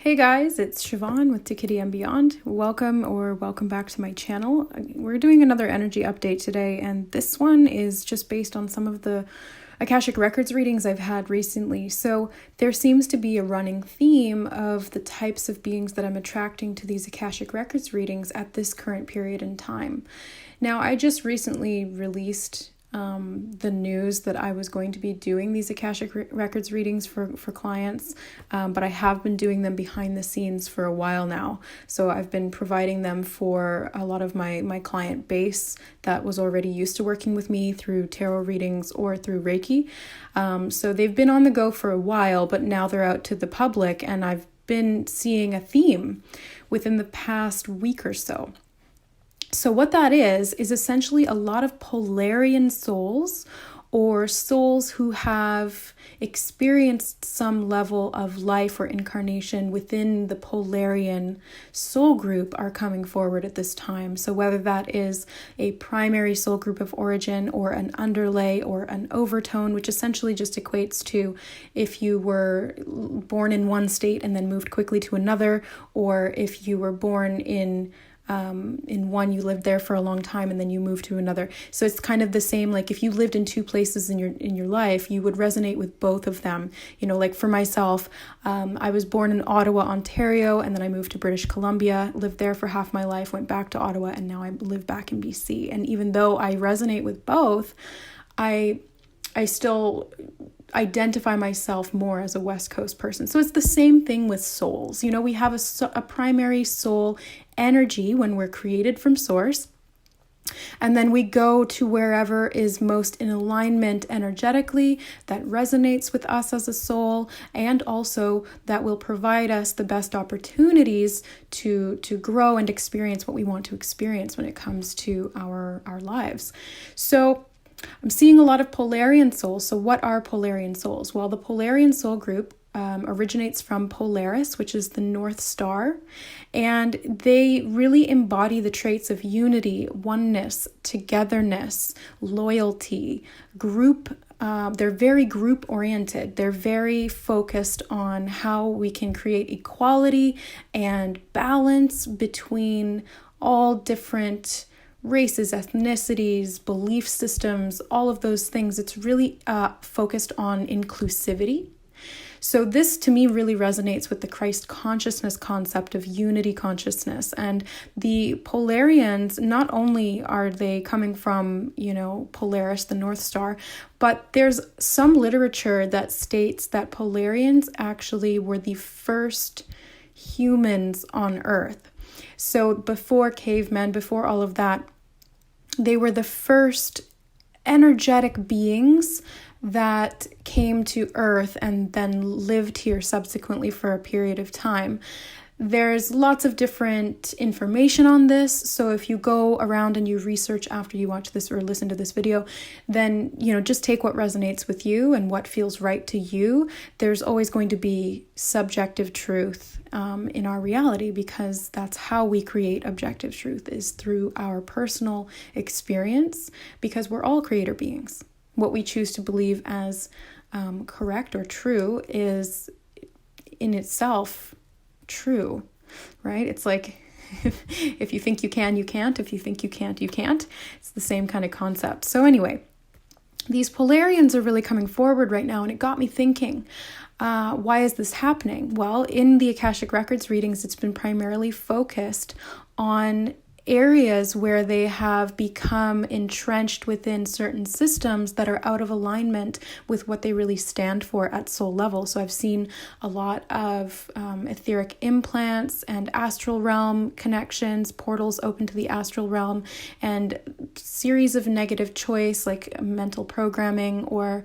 Hey guys, it's Siobhan with Tikiti and Beyond. Welcome back to my channel. We're doing another energy update today, and this one is just based on some of the Akashic Records readings I've had recently. So there seems to be a running theme of the types of beings that I'm attracting to these Akashic Records readings at this current period in time. Now, I just recently released the news that I was going to be doing these Akashic Records readings for clients, but I have been doing them behind the scenes for a while now. So I've been providing them for a lot of my client base that was already used to working with me through tarot readings or through Reiki. So they've been on the go for a while, but now they're out to the public, and I've been seeing a theme within the past week or so. So what that is essentially a lot of Polarean souls, or souls who have experienced some level of life or incarnation within the Polarean Soul Group, are coming forward at this time. So whether that is a primary soul group of origin, or an underlay, or an overtone, which essentially just equates to if you were born in one state and then moved quickly to another, or if you were born in one, you lived there for a long time and then you moved to another. So it's kind of the same, like if you lived in two places in your life, you would resonate with both of them. You know, like for myself, I was born in Ottawa, Ontario, and then I moved to British Columbia, lived there for half my life, went back to Ottawa, and now I live back in BC. And even though I resonate with both, I still identify myself more as a West Coast person. So it's the same thing with souls. You know, we have a primary soul energy when we're created from source, and then we go to wherever is most in alignment energetically, that resonates with us as a soul, and also that will provide us the best opportunities to grow and experience what we want to experience when it comes to our lives. So I'm seeing a lot of Polarean souls. So what are Polarean souls? Well, the Polarean Soul Group originates from Polaris, which is the North Star, and they really embody the traits of unity, oneness, togetherness, loyalty, group. They're very group oriented. They're very focused on how we can create equality and balance between all different races, ethnicities, belief systems, all of those things. It's really focused on inclusivity. So this to me really resonates with the Christ consciousness concept of unity consciousness. And the Polarians, not only are they coming from, Polaris, the North Star, but there's some literature that states that Polarians actually were the first humans on Earth. So before cavemen, before all of that, they were the first energetic beings that came to Earth and then lived here subsequently for a period of time. There's lots of different information on this. So if you go around and you research after you watch this or listen to this video, then, just take what resonates with you and what feels right to you. There's always going to be subjective truth in our reality, because that's how we create objective truth, is through our personal experience, because we're all creator beings. What we choose to believe as correct or true is in itself true, right? It's like if you think you can, you can't. If you think you can't, you can't. It's the same kind of concept. So anyway, these Polarians are really coming forward right now, and it got me thinking, why is this happening? Well, in the Akashic Records readings, it's been primarily focused on areas where they have become entrenched within certain systems that are out of alignment with what they really stand for at soul level. So I've seen a lot of etheric implants and astral realm connections, portals open to the astral realm, and series of negative choice like mental programming or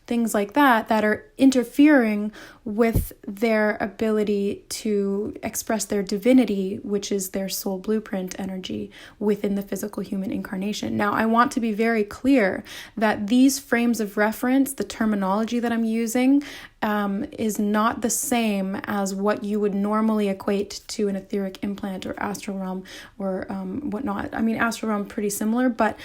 things like that are interfering with their ability to express their divinity, which is their soul blueprint energy within the physical human incarnation. Now, I want to be very clear that these frames of reference, the terminology that I'm using, is not the same as what you would normally equate to an etheric implant or astral realm or whatnot. I mean, astral realm pretty similar, but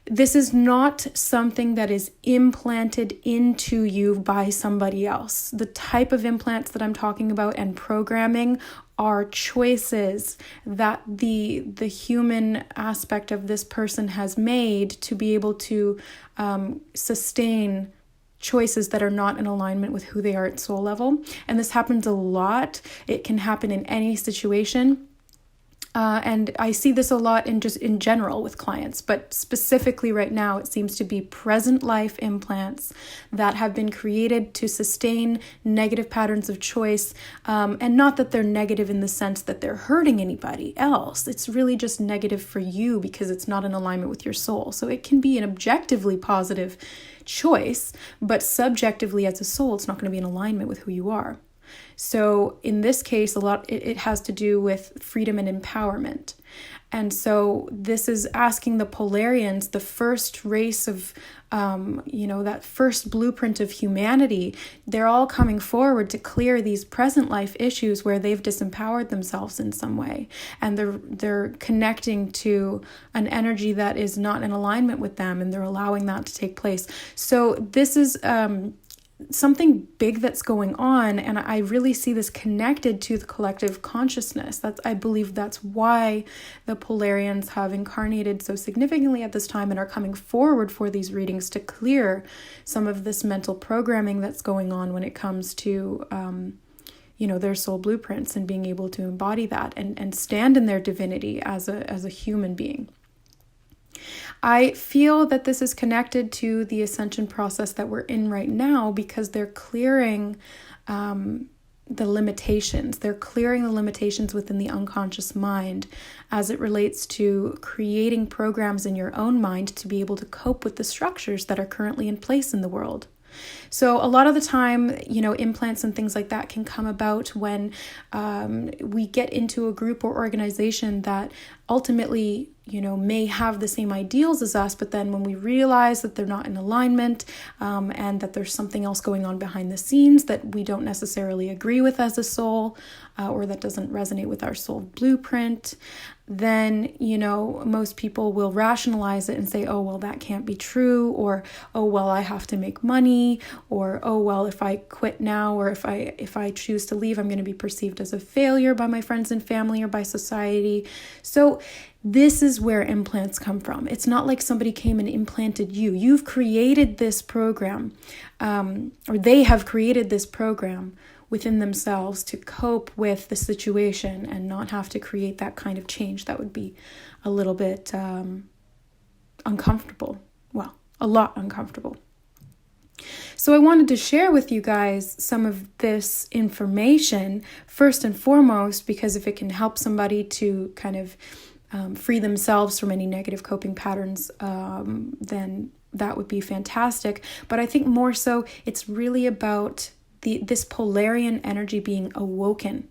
This is not something that is implanted into you by somebody else. The type of implants that I'm talking about and programming are choices that the human aspect of this person has made to be able to sustain choices that are not in alignment with who they are at soul level. And this happens a lot. It can happen in any situation. And I see this a lot in general with clients, but specifically right now, it seems to be present life implants that have been created to sustain negative patterns of choice. And not that they're negative in the sense that they're hurting anybody else. It's really just negative for you because it's not in alignment with your soul. So it can be an objectively positive choice, but subjectively as a soul, it's not going to be in alignment with who you are. So in this case, it has to do with freedom and empowerment. And so this is asking the Polarians, the first race of, that first blueprint of humanity. They're all coming forward to clear these present life issues where they've disempowered themselves in some way. And they're connecting to an energy that is not in alignment with them, and they're allowing that to take place. So this is something big that's going on, and I really see this connected to the collective consciousness. I believe that's why the Polarians have incarnated so significantly at this time and are coming forward for these readings to clear some of this mental programming that's going on when it comes to their soul blueprints and being able to embody that and stand in their divinity as a human being. I feel that this is connected to the ascension process that we're in right now because they're clearing the limitations. They're clearing the limitations within the unconscious mind as it relates to creating programs in your own mind to be able to cope with the structures that are currently in place in the world. So a lot of the time, implants and things like that can come about when we get into a group or organization that ultimately, may have the same ideals as us, but then when we realize that they're not in alignment and that there's something else going on behind the scenes that we don't necessarily agree with as a soul or that doesn't resonate with our soul blueprint, then, most people will rationalize it and say, oh, well, that can't be true, or, oh, well, I have to make money, or, oh, well, if I quit now, or if I choose to leave, I'm going to be perceived as a failure by my friends and family or by society. So this is where implants come from. It's not like somebody came and implanted you. You've created this program, or they have created this program within themselves to cope with the situation and not have to create that kind of change. That would be a little bit uncomfortable. Well, a lot uncomfortable. So I wanted to share with you guys some of this information, first and foremost, because if it can help somebody to kind of free themselves from any negative coping patterns, then that would be fantastic. But I think more so, it's really about this Polarian energy being awoken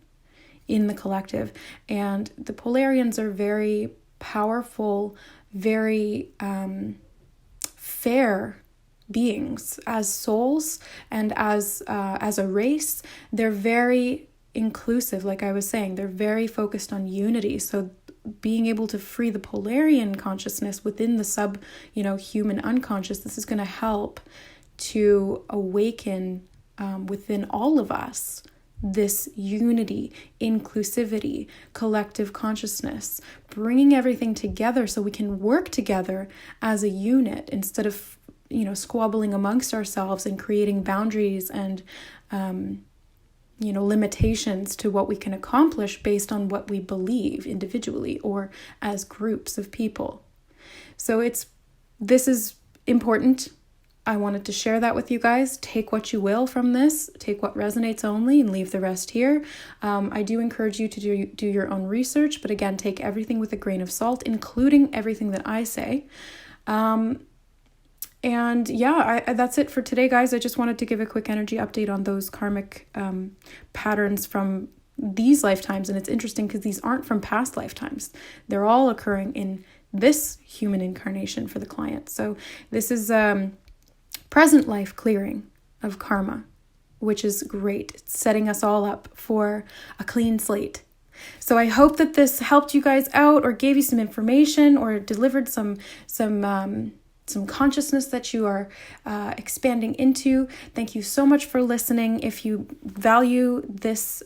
in the collective. And the Polarians are very powerful, very fair beings as souls and as a race. They're very inclusive, like I was saying. They're very focused on unity. So being able to free the Polarian consciousness within the human unconscious, this is going to help to awaken within all of us this unity, inclusivity, collective consciousness, bringing everything together so we can work together as a unit instead of squabbling amongst ourselves and creating boundaries and limitations to what we can accomplish based on what we believe individually or as groups of people. So this is important. I wanted to share that with you guys. Take what you will from this. Take what resonates only and leave the rest here. I do encourage you to do your own research, but again, take everything with a grain of salt, including everything that I say. And yeah, that's it for today, guys. I just wanted to give a quick energy update on those karmic patterns from these lifetimes. And it's interesting because these aren't from past lifetimes. They're all occurring in this human incarnation for the client. So this is present life clearing of karma, which is great. It's setting us all up for a clean slate. So I hope that this helped you guys out or gave you some information or delivered some some consciousness that you are expanding into. Thank you so much for listening. If you value this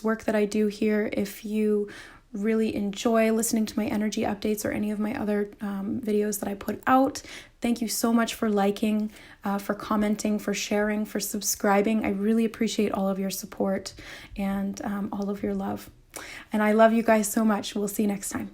work that I do here, if you really enjoy listening to my energy updates or any of my other videos that I put out, thank you so much for liking, for commenting, for sharing, for subscribing. I really appreciate all of your support and all of your love. And I love you guys so much. We'll see you next time.